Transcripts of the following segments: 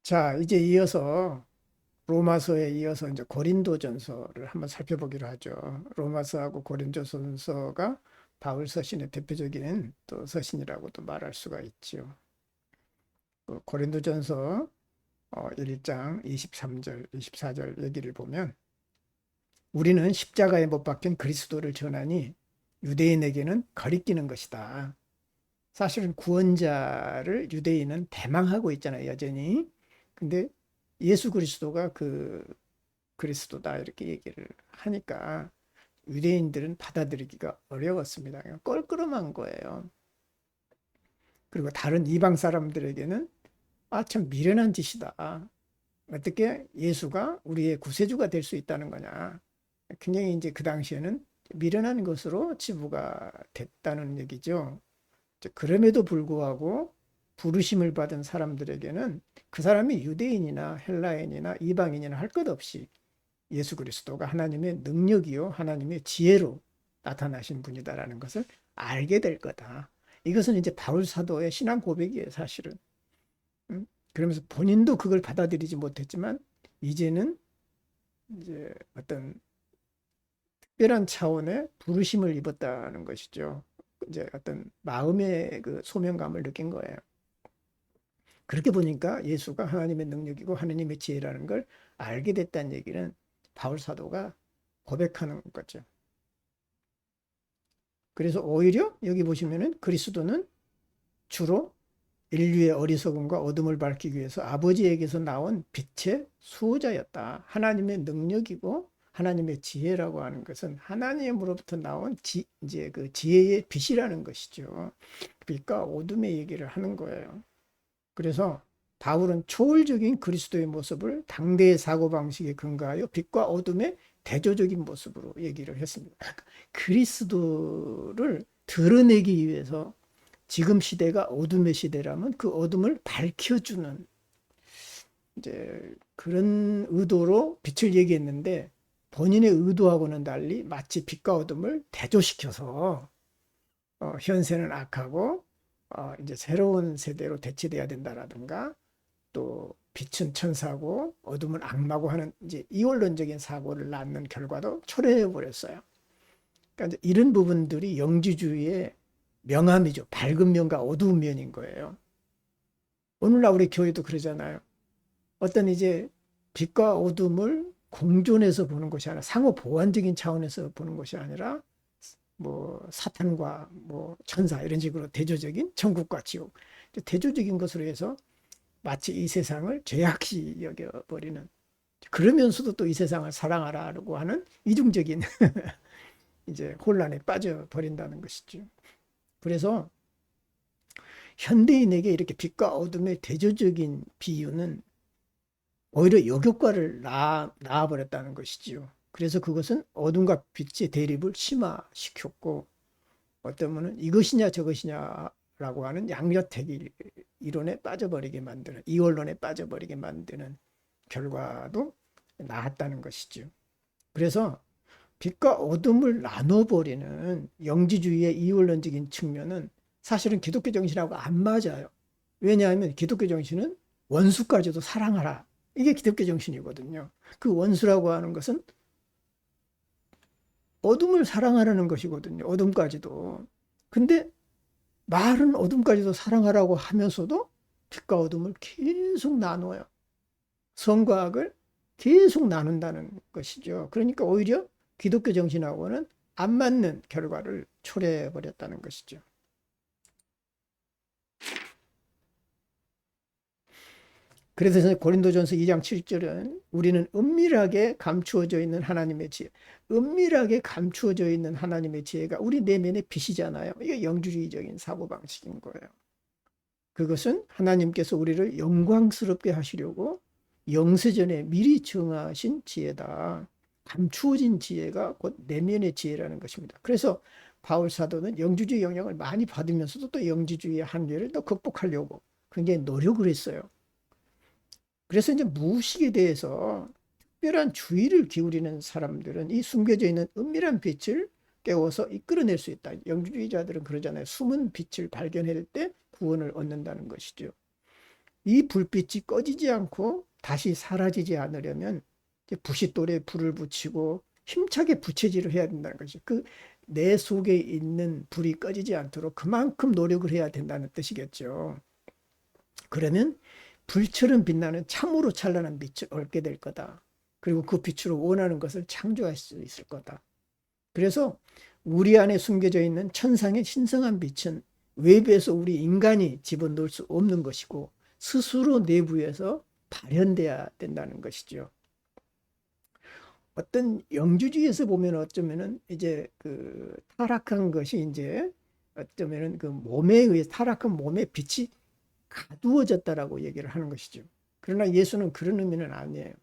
자, 이제 이어서 로마서에 이어서 이제 고린도전서를 한번 살펴보기로 하죠. 로마서하고 고린도전서가 바울 서신의 대표적인 또 서신이라고도 말할 수가 있죠. 그 고린도전서 1장 23절, 24절 얘기를 보면 우리는 십자가에 못 박힌 그리스도를 전하니 유대인에게는 거리끼는 것이다. 사실은 구원자를 유대인은 대망하고 있잖아요, 여전히. 근데 예수 그리스도가 그 그리스도다 이렇게 얘기를 하니까 유대인들은 받아들이기가 어려웠습니다. 그냥 껄끄럼한 거예요. 그리고 다른 이방 사람들에게는 참 미련한 짓이다. 어떻게 예수가 우리의 구세주가 될 수 있다는 거냐. 굉장히 이제 그 당시에는 미련한 것으로 치부가 됐다는 얘기죠. 그럼에도 불구하고 부르심을 받은 사람들에게는 그 사람이 유대인이나 헬라인이나 이방인이나 할 것 없이 예수 그리스도가 하나님의 능력이요 하나님의 지혜로 나타나신 분이다라는 것을 알게 될 거다. 이것은 이제 바울 사도의 신앙 고백이에요, 사실은. 그러면서 본인도 그걸 받아들이지 못했지만 이제는 이제 어떤 특별한 차원의 부르심을 입었다는 것이죠. 이제 어떤 마음의 그 소명감을 느낀 거예요. 그렇게 보니까 예수가 하나님의 능력이고 하나님의 지혜라는 걸 알게 됐다는 얘기는 바울 사도가 고백하는 거죠. 그래서 오히려 여기 보시면은 그리스도는 주로 인류의 어리석음과 어둠을 밝히기 위해서 아버지에게서 나온 빛의 수호자였다. 하나님의 능력이고 하나님의 지혜라고 하는 것은 하나님으로부터 나온 이제 그 지혜의 빛이라는 것이죠. 빛과 어둠의 얘기를 하는 거예요. 그래서 바울은 초월적인 그리스도의 모습을 당대의 사고방식에 근거하여 빛과 어둠의 대조적인 모습으로 얘기를 했습니다. 그리스도를 드러내기 위해서 지금 시대가 어둠의 시대라면 그 어둠을 밝혀주는 이제 그런 의도로 빛을 얘기했는데 본인의 의도하고는 달리 마치 빛과 어둠을 대조시켜서 현세는 악하고 이제 새로운 세대로 대치돼야 된다라든가 또 빛은 천사고 어둠은 악마고 하는 이제 이원론적인 사고를 낳는 결과도 초래해 버렸어요. 그러니까 이제 이런 부분들이 영지주의의 명암이죠. 밝은 면과 어두운 면인 거예요. 오늘날 우리 교회도 그러잖아요. 어떤 이제 빛과 어둠을 공존해서 보는 것이 아니라 상호 보완적인 차원에서 보는 것이 아니라 뭐 사탄과 뭐 천사 이런 식으로 대조적인 천국과 지옥 대조적인 것으로 해서 마치 이 세상을 죄악시 여겨버리는 그러면서도 또 이 세상을 사랑하라고 하는 이중적인 이제 혼란에 빠져버린다는 것이죠. 그래서 현대인에게 이렇게 빛과 어둠의 대조적인 비유는 오히려 역효과를 낳아버렸다는 것이지요. 그래서 그것은 어둠과 빛의 대립을 심화시켰고 어떤 분은 이것이냐 저것이냐라고 하는 양자택일 이론에 빠져버리게 만드는 이원론에 빠져버리게 만드는 결과도 나왔다는 것이죠. 그래서 빛과 어둠을 나눠버리는 영지주의의 이원론적인 측면은 사실은 기독교 정신하고 안 맞아요. 왜냐하면 기독교 정신은 원수까지도 사랑하라. 이게 기독교 정신이거든요. 그 원수라고 하는 것은 어둠을 사랑하라는 것이거든요. 어둠까지도. 근데 말은 어둠까지도 사랑하라고 하면서도 빛과 어둠을 계속 나눠요. 선과 악을 계속 나눈다는 것이죠. 그러니까 오히려 기독교 정신하고는 안 맞는 결과를 초래해 버렸다는 것이죠. 그래서 고린도전서 2장 7절은 우리는 은밀하게 감추어져 있는 하나님의 지혜, 은밀하게 감추어져 있는 하나님의 지혜가 우리 내면의 빛이잖아요. 이게 영주주의적인 사고방식인 거예요. 그것은 하나님께서 우리를 영광스럽게 하시려고 영세전에 미리 정하신 지혜다. 감추어진 지혜가 곧 내면의 지혜라는 것입니다. 그래서 바울 사도는 영주주의 영향을 많이 받으면서도 또 영지주의의 한계를 또 극복하려고 굉장히 노력을 했어요. 그래서 이제 무의식에 대해서 특별한 주의를 기울이는 사람들은 이 숨겨져 있는 은밀한 빛을 깨워서 이끌어낼 수 있다. 영주주의자들은 그러잖아요. 숨은 빛을 발견할 때 구원을 얻는다는 것이죠. 이 불빛이 꺼지지 않고 다시 사라지지 않으려면 이제 부싯돌에 불을 붙이고 힘차게 부채질을 해야 된다는 것이, 그 내 속에 있는 불이 꺼지지 않도록 그만큼 노력을 해야 된다는 뜻이겠죠. 그러면 불처럼 빛나는 참으로 찬란한 빛을 얻게 될 거다. 그리고 그 빛으로 원하는 것을 창조할 수 있을 거다. 그래서 우리 안에 숨겨져 있는 천상의 신성한 빛은 외부에서 우리 인간이 집어넣을 수 없는 것이고 스스로 내부에서 발현돼야 된다는 것이죠. 어떤 영주주의에서 보면 어쩌면은 이제 그 타락한 것이 이제 어쩌면은 그 몸에 의해 타락한 몸의 빛이 가두어졌다라고 얘기를 하는 것이죠. 그러나 예수는 그런 의미는 아니에요.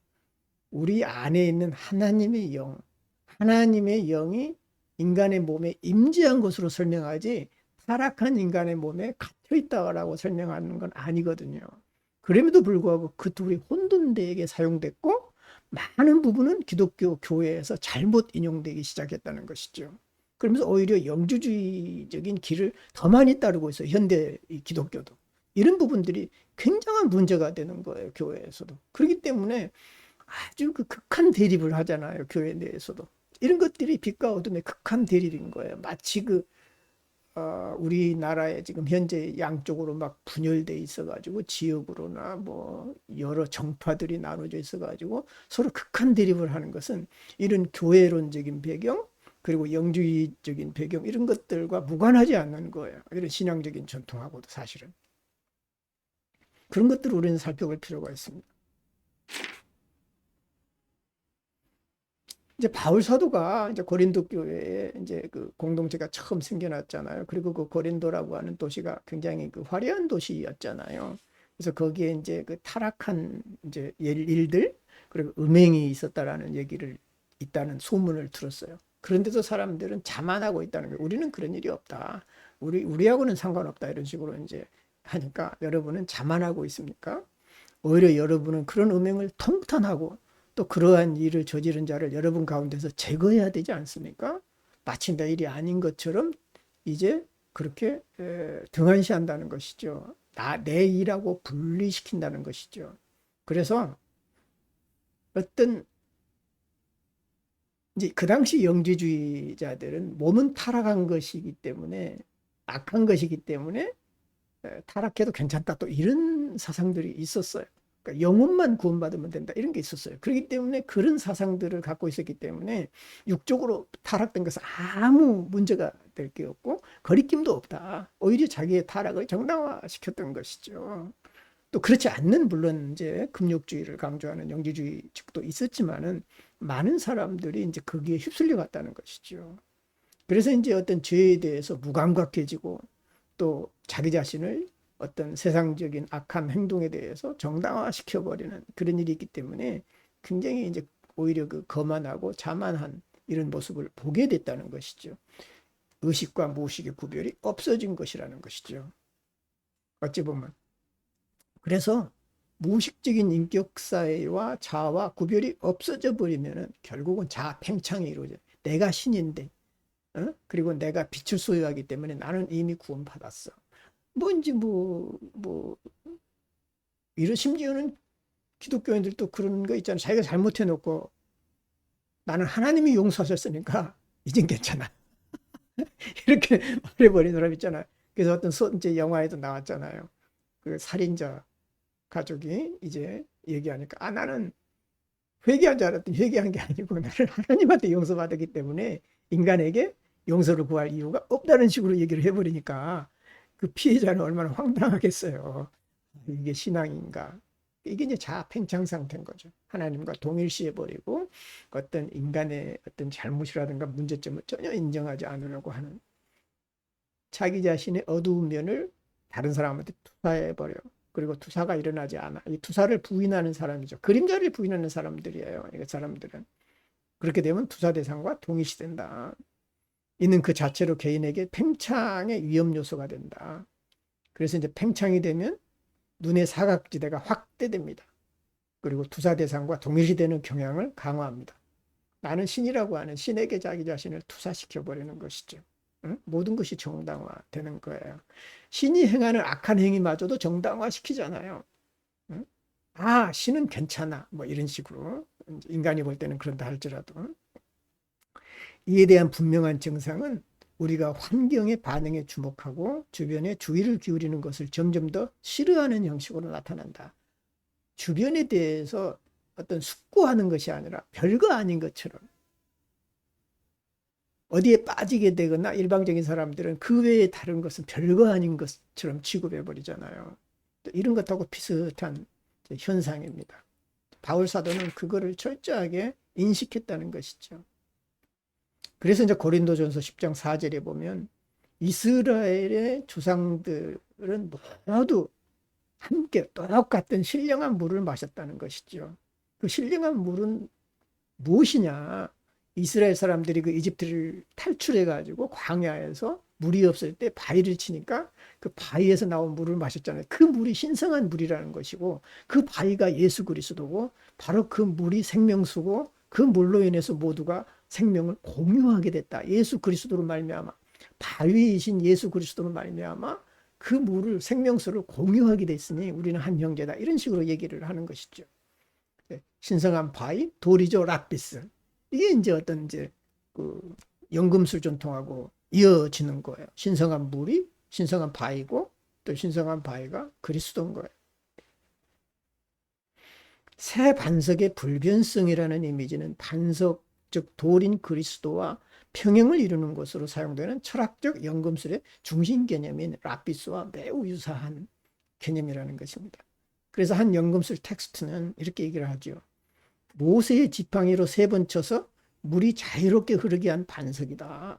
우리 안에 있는 하나님의 영, 하나님의 영이 인간의 몸에 임재한 것으로 설명하지 타락한 인간의 몸에 갇혀 있다라고 설명하는 건 아니거든요. 그럼에도 불구하고 그 둘이 혼돈되게 사용됐고 많은 부분은 기독교 교회에서 잘못 인용되기 시작했다는 것이죠. 그러면서 오히려 영주주의적인 길을 더 많이 따르고 있어요. 현대 기독교도. 이런 부분들이 굉장한 문제가 되는 거예요. 교회에서도. 그렇기 때문에 아주 그 극한 대립을 하잖아요. 교회 내에서도. 이런 것들이 빛과 어둠의 극한 대립인 거예요. 마치 우리나라에 지금 현재 양쪽으로 막 분열돼 있어가지고 지역으로나 뭐 여러 정파들이 나눠져 있어가지고 서로 극한 대립을 하는 것은 이런 교회론적인 배경 그리고 영주의적인 배경 이런 것들과 무관하지 않는 거예요. 이런 신앙적인 전통하고도 사실은. 그런 것들을 우리는 살펴볼 필요가 있습니다. 이제 바울 사도가 이제 고린도 교회에 이제 그 공동체가 처음 생겨났잖아요. 그리고 그 고린도라고 하는 도시가 굉장히 그 화려한 도시였잖아요. 그래서 거기에 이제 그 타락한 이제 일들 그리고 음행이 있었다라는 얘기를 있다는 소문을 들었어요. 그런데도 사람들은 자만하고 있다는 거예요. 우리는 그런 일이 없다. 우리하고는 상관없다. 이런 식으로 이제 하니까 여러분은 자만하고 있습니까? 오히려 여러분은 그런 음행을 통탄하고 또 그러한 일을 저지른 자를 여러분 가운데서 제거해야 되지 않습니까? 마치 내 일이 아닌 것처럼 이제 그렇게 등한시한다는 것이죠. 내 일하고 분리시킨다는 것이죠. 그래서 어떤 이제 그 당시 영지주의자들은 몸은 타락한 것이기 때문에 악한 것이기 때문에 타락해도 괜찮다 또 이런 사상들이 있었어요. 그러니까 영혼만 구원받으면 된다 이런 게 있었어요. 그렇기 때문에 그런 사상들을 갖고 있었기 때문에 육적으로 타락된 것은 아무 문제가 될 게 없고 거리낌도 없다. 오히려 자기의 타락을 정당화시켰던 것이죠. 또 그렇지 않는 물론 이제 금욕주의를 강조하는 영지주의 측도 있었지만은 많은 사람들이 이제 거기에 휩쓸려 갔다는 것이죠. 그래서 이제 어떤 죄에 대해서 무감각해지고 또 자기 자신을 어떤 세상적인 악한 행동에 대해서 정당화시켜버리는 그런 일이 있기 때문에 굉장히 이제 오히려 그 거만하고 자만한 이런 모습을 보게 됐다는 것이죠. 의식과 무의식의 구별이 없어진 것이라는 것이죠. 어찌 보면. 그래서 무의식적인 인격사회와 자아와 구별이 없어져 버리면 결국은 자아 팽창이 이루어져요. 내가 신인데 그리고 내가 빛을 소유하기 때문에 나는 이미 구원받았어. 뭔지 이런 심지어는 기독교인들도 그런 거 있잖아. 자기가 잘못해놓고 나는 하나님이 용서하셨으니까 이젠 괜찮아. 이렇게 말해버리는 사람 있잖아요. 그래서 어떤 이제 영화에도 나왔잖아요. 그 살인자 가족이 이제 얘기하니까 나는 회개한 줄 알았더니 회개한 게 아니고 나는 하나님한테 용서받았기 때문에 인간에게 용서를 구할 이유가 없다는 식으로 얘기를 해버리니까 그 피해자는 얼마나 황당하겠어요. 이게 신앙인가? 이게 이제 자아 팽창 상태인 거죠. 하나님과 동일시해버리고 어떤 인간의 어떤 잘못이라든가 문제점을 전혀 인정하지 않으려고 하는 자기 자신의 어두운 면을 다른 사람한테 투사해버려. 그리고 투사가 일어나지 않아. 이 투사를 부인하는 사람이죠. 그림자를 부인하는 사람들이에요. 이 사람들은. 그렇게 되면 투사 대상과 동일시된다. 이는 그 자체로 개인에게 팽창의 위험 요소가 된다. 그래서 이제 팽창이 되면 눈의 사각지대가 확대됩니다. 그리고 투사 대상과 동일시되는 경향을 강화합니다. 나는 신이라고 하는 신에게 자기 자신을 투사시켜버리는 것이죠. 응? 모든 것이 정당화되는 거예요. 신이 행하는 악한 행위마저도 정당화시키잖아요. 응? 아, 신은 괜찮아. 뭐 이런 식으로. 인간이 볼 때는 그런다 할지라도. 이에 대한 분명한 증상은 우리가 환경의 반응에 주목하고 주변에 주의를 기울이는 것을 점점 더 싫어하는 형식으로 나타난다. 주변에 대해서 어떤 숙고하는 것이 아니라 별거 아닌 것처럼 어디에 빠지게 되거나 일방적인 사람들은 그 외에 다른 것은 별거 아닌 것처럼 취급해 버리잖아요. 이런 것하고 비슷한 현상입니다. 바울 사도는 그거를 철저하게 인식했다는 것이죠. 그래서 이제 고린도전서 10장 4절에 보면 이스라엘의 조상들은 모두 함께 똑같은 신령한 물을 마셨다는 것이죠. 그 신령한 물은 무엇이냐? 이스라엘 사람들이 그 이집트를 탈출해 가지고 광야에서 물이 없을 때 바위를 치니까 그 바위에서 나온 물을 마셨잖아요. 그 물이 신성한 물이라는 것이고 그 바위가 예수 그리스도고 바로 그 물이 생명수고 그 물로 인해서 모두가 생명을 공유하게 됐다. 예수 그리스도로 말미암아 바위이신 예수 그리스도로 말미암아 그 물을 생명수를 공유하게 됐으니 우리는 한 형제다. 이런 식으로 얘기를 하는 것이죠. 신성한 바위, 돌이죠, 락비스. 이게 이제 어떤 이제 그 연금술 전통하고 이어지는 거예요. 신성한 물이 신성한 바위고 또 신성한 바위가 그리스도인 거예요. 새 반석의 불변성이라는 이미지는 반석, 즉 돌인 그리스도와 평행을 이루는 것으로 사용되는 철학적 연금술의 중심 개념인 라피스와 매우 유사한 개념이라는 것입니다. 그래서 한 연금술 텍스트는 이렇게 얘기를 하죠. 모세의 지팡이로 3번 쳐서 물이 자유롭게 흐르게 한 반석이다.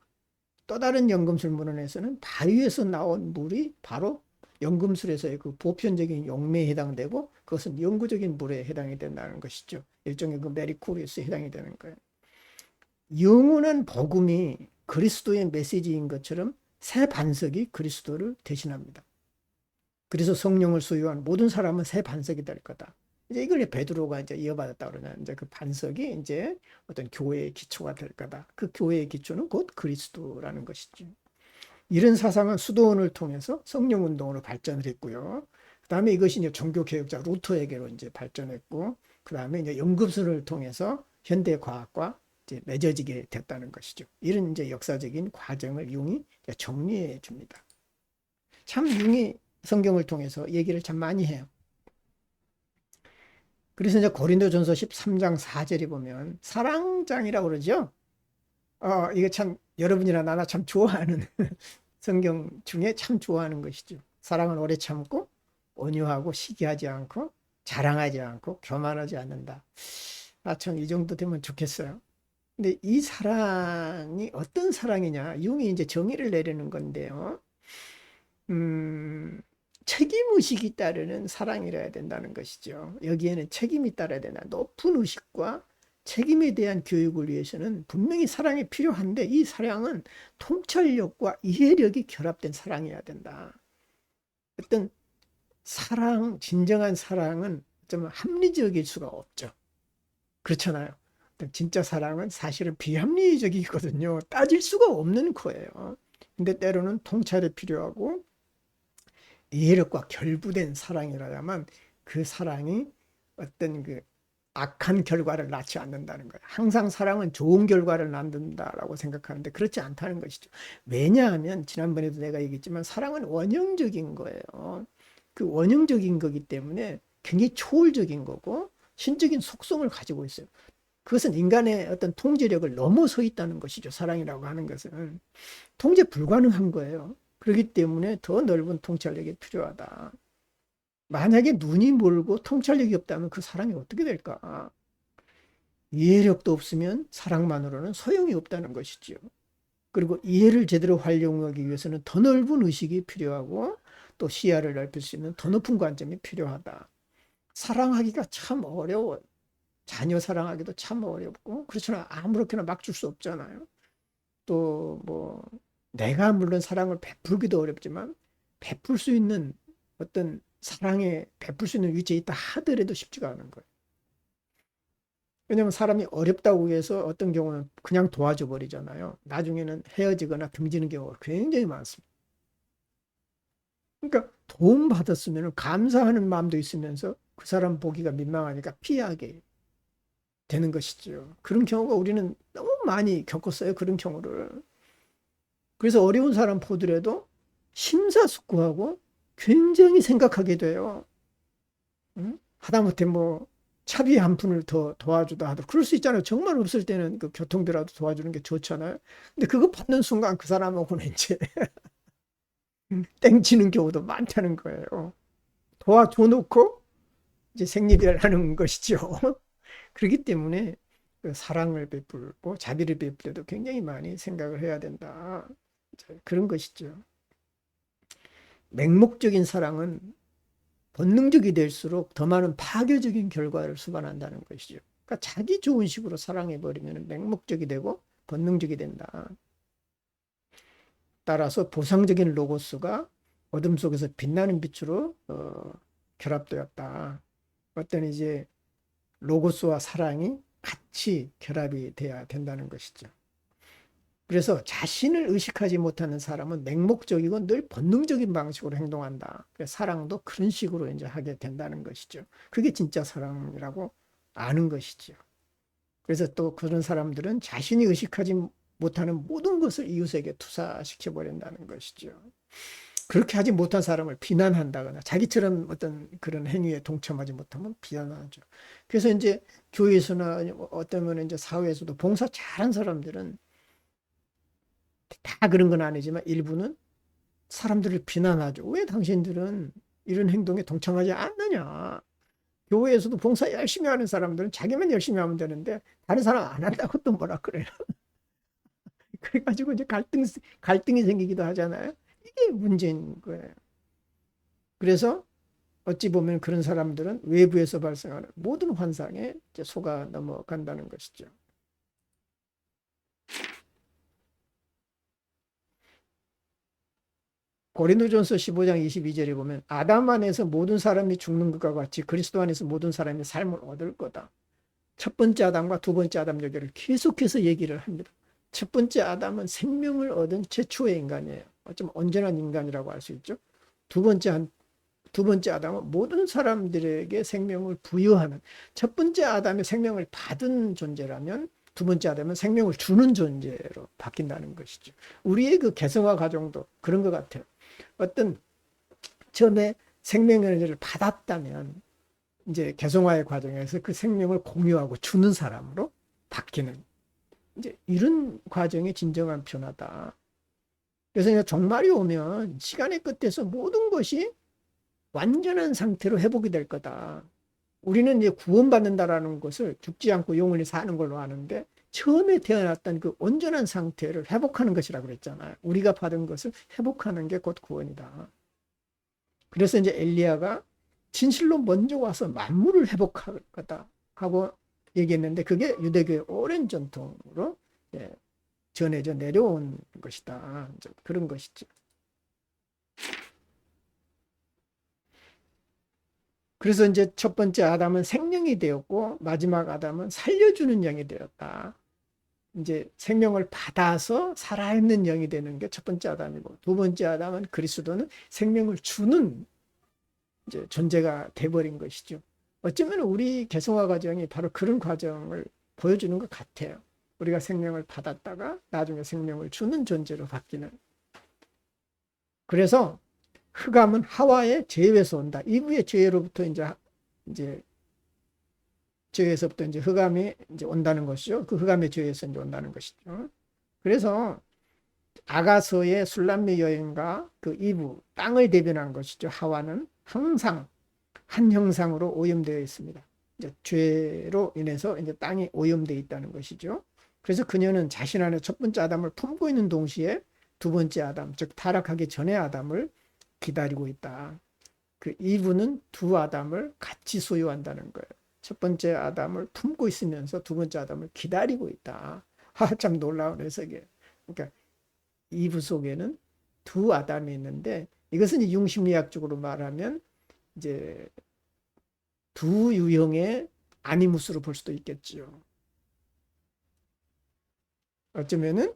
또 다른 연금술 문헌에서는 바위에서 나온 물이 바로 연금술에서의 그 보편적인 용매에 해당되고 그것은 영구적인 물에 해당이 된다는 것이죠. 일종의 그 메리쿠리스에 해당이 되는 거예요. 영원한 복음이 그리스도의 메시지인 것처럼 새 반석이 그리스도를 대신합니다. 그래서 성령을 소유한 모든 사람은 새 반석이 될 거다. 이제 이걸 베드로가 이제 이어받았다 그러냐. 이제 그 반석이 이제 어떤 교회의 기초가 될 거다. 그 교회의 기초는 곧 그리스도라는 것이죠. 이런 사상은 수도원을 통해서 성령 운동으로 발전을 했고요. 그다음에 이것이 이제 종교 개혁자 루터에게로 이제 발전했고, 그다음에 이제 연금술을 통해서 현대 과학과 이제 맺어지게 됐다는 것이죠. 이런 이제 역사적인 과정을 융이 정리해 줍니다. 참 융이 성경을 통해서 얘기를 참 많이 해요. 그래서 이제 고린도전서 13장 4절에 보면 사랑장이라고 그러죠. 이거 참 여러분이나 나나 참 좋아하는 성경 중에 참 좋아하는 것이죠. 사랑은 오래 참고 온유하고 시기하지 않고 자랑하지 않고 교만하지 않는다. 참 이 정도 되면 좋겠어요. 근데 이 사랑이 어떤 사랑이냐? 융이 이제 정의를 내리는 건데요. 음, 책임의식이 따르는 사랑이라야 된다는 것이죠. 여기에는 책임이 따라야 되나. 높은 의식과 책임에 대한 교육을 위해서는 분명히 사랑이 필요한데 이 사랑은 통찰력과 이해력이 결합된 사랑이어야 된다. 어떤 사랑, 진정한 사랑은 좀 합리적일 수가 없죠. 그렇잖아요. 진짜 사랑은 사실은 비합리적이거든요. 따질 수가 없는 거예요. 근데 때로는 통찰이 필요하고 이해력과 결부된 사랑이라야만 그 사랑이 어떤 그 악한 결과를 낳지 않는다는 거예요. 항상 사랑은 좋은 결과를 낳는다라고 생각하는데 그렇지 않다는 것이죠. 왜냐하면 지난번에도 내가 얘기했지만 사랑은 원형적인 거예요. 그 원형적인 거기 때문에 굉장히 초월적인 거고 신적인 속성을 가지고 있어요. 그것은 인간의 어떤 통제력을 넘어서 있다는 것이죠. 사랑이라고 하는 것은 통제 불가능한 거예요. 그렇기 때문에 더 넓은 통찰력이 필요하다. 만약에 눈이 멀고 통찰력이 없다면 그 사랑이 어떻게 될까? 이해력도 없으면 사랑만으로는 소용이 없다는 것이죠. 그리고 이해를 제대로 활용하기 위해서는 더 넓은 의식이 필요하고 또 시야를 넓힐 수 있는 더 높은 관점이 필요하다. 사랑하기가 참 어려워요. 자녀 사랑하기도 참 어렵고 그렇잖아. 아무렇게나 막 줄 수 없잖아요. 또 뭐 내가 물론 사랑을 베풀기도 어렵지만 베풀 수 있는 어떤 사랑에 베풀 수 있는 위치에 있다 하더라도 쉽지가 않은 거예요. 왜냐하면 사람이 어렵다고 해서 어떤 경우는 그냥 도와줘 버리잖아요. 나중에는 헤어지거나 등지는 경우가 굉장히 많습니다. 그러니까 도움 받았으면 감사하는 마음도 있으면서 그 사람 보기가 민망하니까 피하게 되는 것이죠. 그런 경우가 우리는 너무 많이 겪었어요. 그런 경우를. 그래서 어려운 사람 보더라도 심사숙고하고 굉장히 생각하게 돼요. 응? 하다못해 뭐 차비 한 푼을 더 도와주다 하도 그럴 수 있잖아요. 정말 없을 때는 그 교통비라도 도와주는 게 좋잖아요. 근데 그거 받는 순간 그 사람하고는 이제 땡치는 경우도 많다는 거예요. 도와줘 놓고 이제 생리별을 하는 것이죠. 그렇기 때문에 그 사랑을 베풀고 자비를 베풀 때도 굉장히 많이 생각을 해야 된다. 그런 것이죠. 맹목적인 사랑은 본능적이 될수록 더 많은 파괴적인 결과를 수반한다는 것이죠. 그러니까 자기 좋은 식으로 사랑해 버리면 맹목적이 되고 본능적이 된다. 따라서 보상적인 로고스가 어둠 속에서 빛나는 빛으로 결합되었다. 어떤 이제 로고스와 사랑이 같이 결합이 돼야 된다는 것이죠. 그래서 자신을 의식하지 못하는 사람은 맹목적이고 늘 본능적인 방식으로 행동한다. 사랑도 그런 식으로 이제 하게 된다는 것이죠. 그게 진짜 사랑이라고 아는 것이죠. 그래서 또 그런 사람들은 자신이 의식하지 못하는 모든 것을 이웃에게 투사시켜 버린다는 것이죠. 그렇게 하지 못한 사람을 비난한다거나 자기처럼 어떤 그런 행위에 동참하지 못하면 비난하죠. 그래서 이제 교회에서나 어떤 이제 사회에서도 봉사 잘한 사람들은 다 그런 건 아니지만 일부는 사람들을 비난하죠. 왜 당신들은 이런 행동에 동참하지 않느냐. 교회에서도 봉사 열심히 하는 사람들은 자기만 열심히 하면 되는데 다른 사람 안 한다고 또 뭐라 그래요. 그래가지고 이제 갈등이 생기기도 하잖아요. 이게 문제인 거예요. 그래서 어찌 보면 그런 사람들은 외부에서 발생하는 모든 환상에 이제 속아 넘어간다는 것이죠. 고린도전서 15장 22절에 보면 아담 안에서 모든 사람이 죽는 것과 같이 그리스도 안에서 모든 사람이 삶을 얻을 거다. 첫 번째 아담과 두 번째 아담 얘기를 계속해서 얘기를 합니다. 첫 번째 아담은 생명을 얻은 최초의 인간이에요. 어쩌면 온전한 인간이라고 할 수 있죠. 두 번째 아담은 모든 사람들에게 생명을 부여하는, 첫 번째 아담의 생명을 받은 존재라면 두 번째 아담은 생명을 주는 존재로 바뀐다는 것이죠. 우리의 그 개성화 과정도 그런 것 같아요. 어떤 처음에 생명을 받았다면 이제 개성화의 과정에서 그 생명을 공유하고 주는 사람으로 바뀌는 이제 이런 과정이 진정한 변화다. 그래서 종말이 오면 시간의 끝에서 모든 것이 완전한 상태로 회복이 될 거다. 우리는 이제 구원받는다라는 것을 죽지 않고 영원히 사는 걸로 아는데 처음에 태어났던 그 온전한 상태를 회복하는 것이라고 그랬잖아요. 우리가 받은 것을 회복하는 게 곧 구원이다. 그래서 이제 엘리야가 진실로 먼저 와서 만물을 회복할 거다 하고 얘기했는데 그게 유대교의 오랜 전통으로 전해져 내려온 것이다. 그런 것이죠. 그래서 이제 첫 번째 아담은 생명이 되었고 마지막 아담은 살려주는 영이 되었다. 이제 생명을 받아서 살아있는 영이 되는 게 첫 번째 아담이고 두 번째 아담은 그리스도는 생명을 주는 이제 존재가 돼버린 것이죠. 어쩌면 우리 개성화 과정이 바로 그런 과정을 보여주는 것 같아요. 우리가 생명을 받았다가 나중에 생명을 주는 존재로 바뀌는. 그래서 흑암은 하와의 죄에서 온다. 이브의 죄로부터 이제 죄에서부터 이제 흑암이 이제 온다는 것이죠. 그 흑암의 죄에서 이제 온다는 것이죠. 그래서 아가서의 술람미 여인과 그 이브 땅을 대변한 것이죠. 하와는 항상 한 형상으로 오염되어 있습니다. 이제 죄로 인해서 이제 땅이 오염되어 있다는 것이죠. 그래서 그녀는 자신 안에 첫 번째 아담을 품고 있는 동시에 두 번째 아담, 즉 타락하기 전의 아담을 기다리고 있다. 그 이브는 두 아담을 같이 소유한다는 거예요. 첫 번째 아담을 품고 있으면서 두 번째 아담을 기다리고 있다. 참 놀라운 해석이에요. 그러니까 이브 속에는 두 아담이 있는데 이것은 융심리학적으로 말하면 이제 두 유형의 아니무스로 볼 수도 있겠지요. 어쩌면은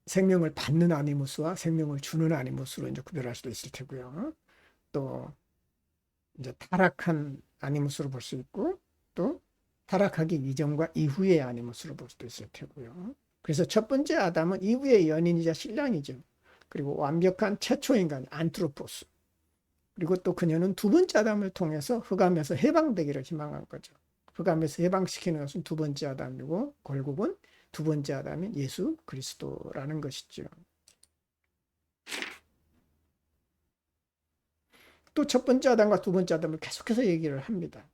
생명을 받는 아니무스와 생명을 주는 아니무스로 이제 구별할 수도 있을 테고요. 또 이제 타락한 아니무스로 볼 수 있고 또 타락하기 이전과 이후의 아니무스로 볼 수도 있을 테고요. 그래서 첫 번째 아담은 이후의 연인이자 신랑이죠. 그리고 완벽한 최초 인간 안트로포스. 그리고 또 그녀는 두 번째 아담을 통해서 흑암에서 해방되기를 희망한 거죠. 흑암에서 해방시키는 것은 두 번째 아담이고 결국은 두 번째 아담인 예수 그리스도라는 것이죠. 또 첫 번째 아담과 두 번째 아담을 계속해서 얘기를 합니다.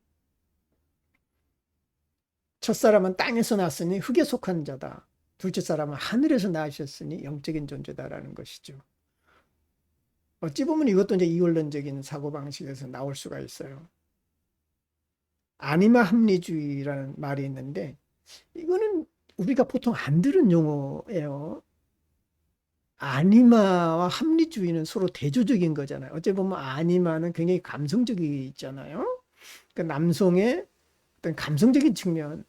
첫 사람은 땅에서 났으니 흙에 속한 자다. 둘째 사람은 하늘에서 나으셨으니 영적인 존재다라는 것이죠. 어찌 보면 이것도 이제 이원론적인 사고방식에서 나올 수가 있어요. 아니마 합리주의라는 말이 있는데 이거는 우리가 보통 안 들은 용어예요. 아니마와 합리주의는 서로 대조적인 거잖아요. 어찌 보면 아니마는 굉장히 감성적이잖아요. 그러니까 남성의 어떤 감성적인 측면,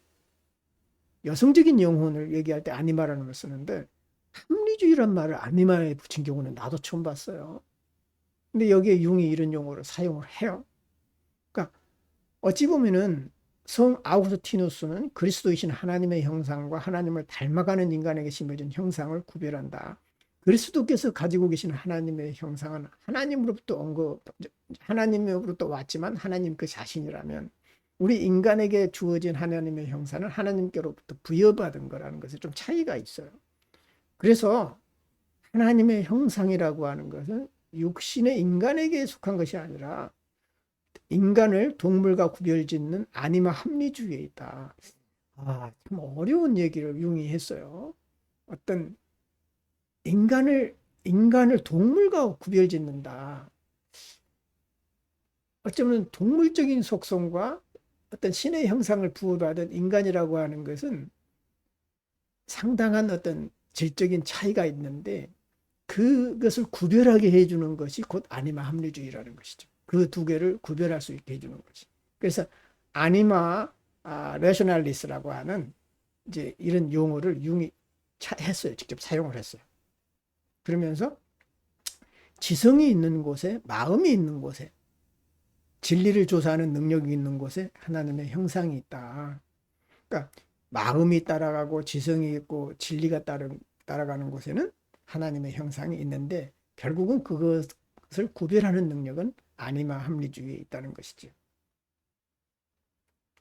여성적인 영혼을 얘기할 때 아니마라는 걸 쓰는데 합리주의란 말을 아니마에 붙인 경우는 나도 처음 봤어요. 근데 여기에 융이 이런 용어를 사용을 해요. 그러니까 어찌 보면은 성 아우구스티누스는 그리스도이신 하나님의 형상과 하나님을 닮아가는 인간에게 심어진 형상을 구별한다. 그리스도께서 가지고 계신 하나님의 형상은 하나님으로부터 왔지만 하나님 그 자신이라면 우리 인간에게 주어진 하나님의 형상은 하나님께로부터 부여받은 거라는 것에 좀 차이가 있어요. 그래서 하나님의 형상이라고 하는 것은 육신의 인간에게 속한 것이 아니라 인간을 동물과 구별짓는 아니마 합리주의에 있다. 참 어려운 얘기를 융이 했어요. 어떤 인간을 동물과 구별짓는다. 어쩌면 동물적인 속성과 어떤 신의 형상을 부여받은 인간이라고 하는 것은 상당한 어떤 질적인 차이가 있는데 그것을 구별하게 해주는 것이 곧 아니마 합리주의라는 것이죠. 그 두 개를 구별할 수 있게 해주는 거지. 그래서 아니마 레셔널리스라고 하는 이제 이런 용어를 융이 했어요. 직접 사용을 했어요. 그러면서 지성이 있는 곳에, 마음이 있는 곳에, 진리를 조사하는 능력이 있는 곳에 하나님의 형상이 있다. 그러니까 마음이 따라가고 지성이 있고 진리가 따라가는 곳에는 하나님의 형상이 있는데 결국은 그것을 구별하는 능력은 아니마 합리주의에 있다는 것이죠.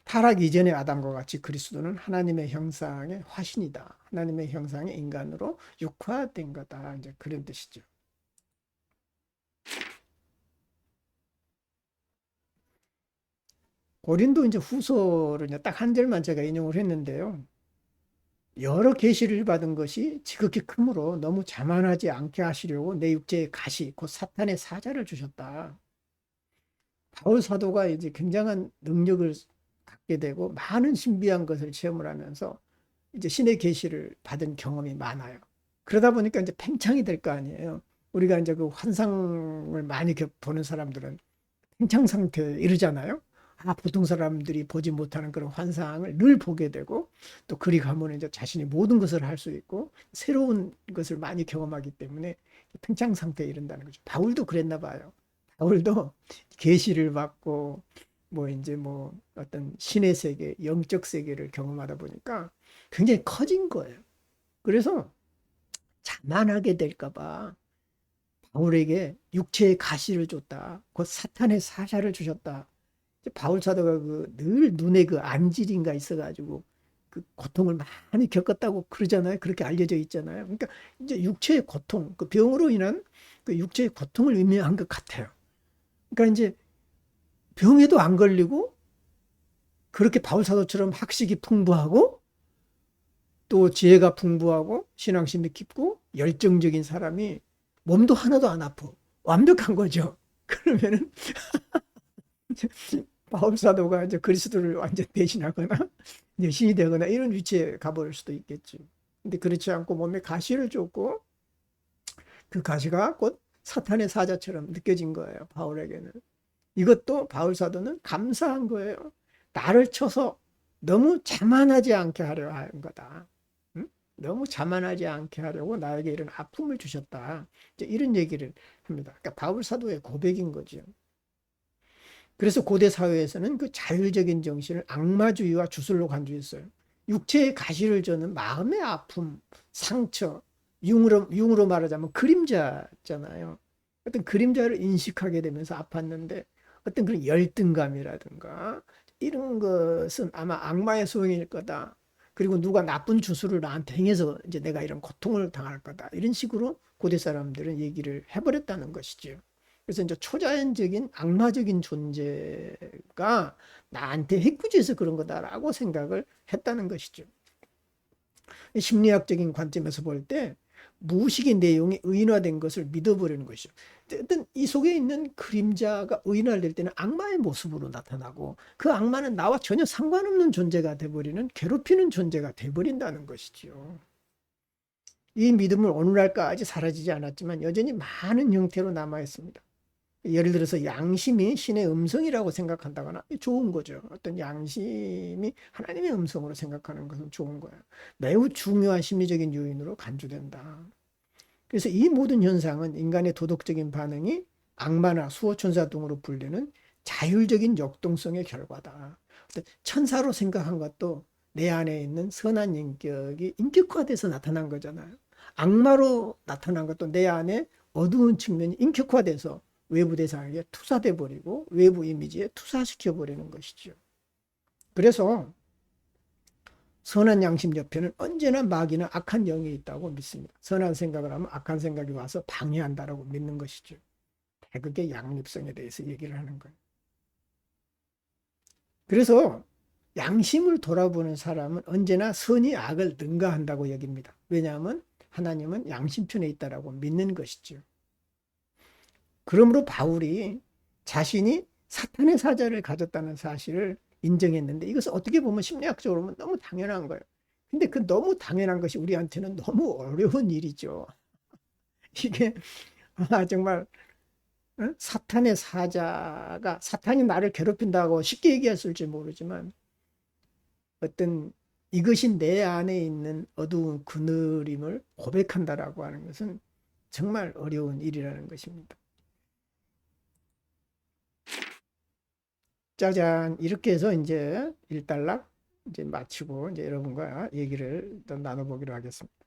타락 이전의 아담과 같이 그리스도는 하나님의 형상의 화신이다. 하나님의 형상의 인간으로 육화된 거다. 이제 그런 뜻이죠. 고린도 이제 후서를 딱 한 절만 제가 인용을 했는데요. 여러 계시를 받은 것이 지극히 크므로 너무 자만하지 않게 하시려고 내 육체의 가시, 곧 사탄의 사자를 주셨다. 바울 사도가 이제 굉장한 능력을 갖게 되고 많은 신비한 것을 체험을 하면서 이제 신의 계시를 받은 경험이 많아요. 그러다 보니까 이제 팽창이 될 거 아니에요. 우리가 이제 그 환상을 많이 보는 사람들은 팽창 상태에 이르잖아요. 보통 사람들이 보지 못하는 그런 환상을 늘 보게 되고 또 그리 가면 이제 자신이 모든 것을 할 수 있고 새로운 것을 많이 경험하기 때문에 팽창 상태에 이른다는 거죠. 바울도 그랬나 봐요. 바울도 계시를 받고 뭐 이제 뭐 어떤 신의 세계, 영적 세계를 경험하다 보니까 굉장히 커진 거예요. 그래서 자만하게 될까 봐 바울에게 육체의 가시를 줬다. 곧 사탄의 사자를 주셨다. 바울 사도가 그 늘 눈에 그 안질인가 있어가지고 그 고통을 많이 겪었다고 그러잖아요. 그렇게 알려져 있잖아요. 그러니까 이제 육체의 고통, 그 병으로 인한 그 육체의 고통을 의미한 것 같아요. 그러니까 이제 병에도 안 걸리고 그렇게 바울 사도처럼 학식이 풍부하고 또 지혜가 풍부하고 신앙심이 깊고 열정적인 사람이 몸도 하나도 안 아파. 완벽한 거죠. 그러면은 바울 사도가 이제 그리스도를 완전 대신하거나 이제 신이 되거나 이런 위치에 가버릴 수도 있겠죠. 근데 그렇지 않고 몸에 가시를 줬고 그 가시가 곧 사탄의 사자처럼 느껴진 거예요. 바울에게는. 이것도 바울 사도는 감사한 거예요. 나를 쳐서 너무 자만하지 않게 하려 한 거다. 응? 너무 자만하지 않게 하려고 나에게 이런 아픔을 주셨다. 이제 이런 얘기를 합니다. 그러니까 바울 사도의 고백인 거죠. 그래서 고대 사회에서는 그 자율적인 정신을 악마주의와 주술로 간주했어요. 육체의 가시를 저는 마음의 아픔, 상처, 융으로 말하자면 그림자잖아요. 어떤 그림자를 인식하게 되면서 아팠는데 어떤 그런 열등감이라든가 이런 것은 아마 악마의 소용일 거다. 그리고 누가 나쁜 주술을 나한테 행해서 이제 내가 이런 고통을 당할 거다. 이런 식으로 고대 사람들은 얘기를 해버렸다는 것이죠. 그래서 이제 초자연적인 악마적인 존재가 나한테 해코지해서 그런 거다라고 생각을 했다는 것이죠. 심리학적인 관점에서 볼 때 무의식의 내용이 의인화된 것을 믿어버리는 것이죠. 어떤 이 속에 있는 그림자가 의인화될 때는 악마의 모습으로 나타나고 그 악마는 나와 전혀 상관없는 존재가 돼버리는 괴롭히는 존재가 돼버린다는 것이지요. 이 믿음은 오늘날까지 사라지지 않았지만 여전히 많은 형태로 남아있습니다. 예를 들어서 양심이 신의 음성이라고 생각한다거나 좋은 거죠. 어떤 양심이 하나님의 음성으로 생각하는 것은 좋은 거예요. 매우 중요한 심리적인 요인으로 간주된다. 그래서 이 모든 현상은 인간의 도덕적인 반응이 악마나 수호천사 등으로 불리는 자율적인 역동성의 결과다. 천사로 생각한 것도 내 안에 있는 선한 인격이 인격화돼서 나타난 거잖아요. 악마로 나타난 것도 내 안에 어두운 측면이 인격화돼서 외부 대상에게 투사돼 버리고 외부 이미지에 투사시켜 버리는 것이죠. 그래서 선한 양심 옆에는 언제나 마귀나 악한 영이 있다고 믿습니다. 선한 생각을 하면 악한 생각이 와서 방해한다라고 믿는 것이죠. 대극의 양립성에 대해서 얘기를 하는 거예요. 그래서 양심을 돌아보는 사람은 언제나 선이 악을 능가한다고 여깁니다. 왜냐하면 하나님은 양심편에 있다라고 믿는 것이죠. 그러므로 바울이 자신이 사탄의 사자를 가졌다는 사실을 인정했는데 이것을 어떻게 보면 심리학적으로 보면 너무 당연한 거예요. 근데 그 너무 당연한 것이 우리한테는 너무 어려운 일이죠. 이게 정말 사탄의 사자가 사탄이 나를 괴롭힌다고 쉽게 얘기했을지 모르지만 어떤 이것이 내 안에 있는 어두운 그늘임을 고백한다라고 하는 것은 정말 어려운 일이라는 것입니다. 짜잔 이렇게 해서 이제 일단락 이제 마치고 이제 여러분과 얘기를 또 나눠보기로 하겠습니다.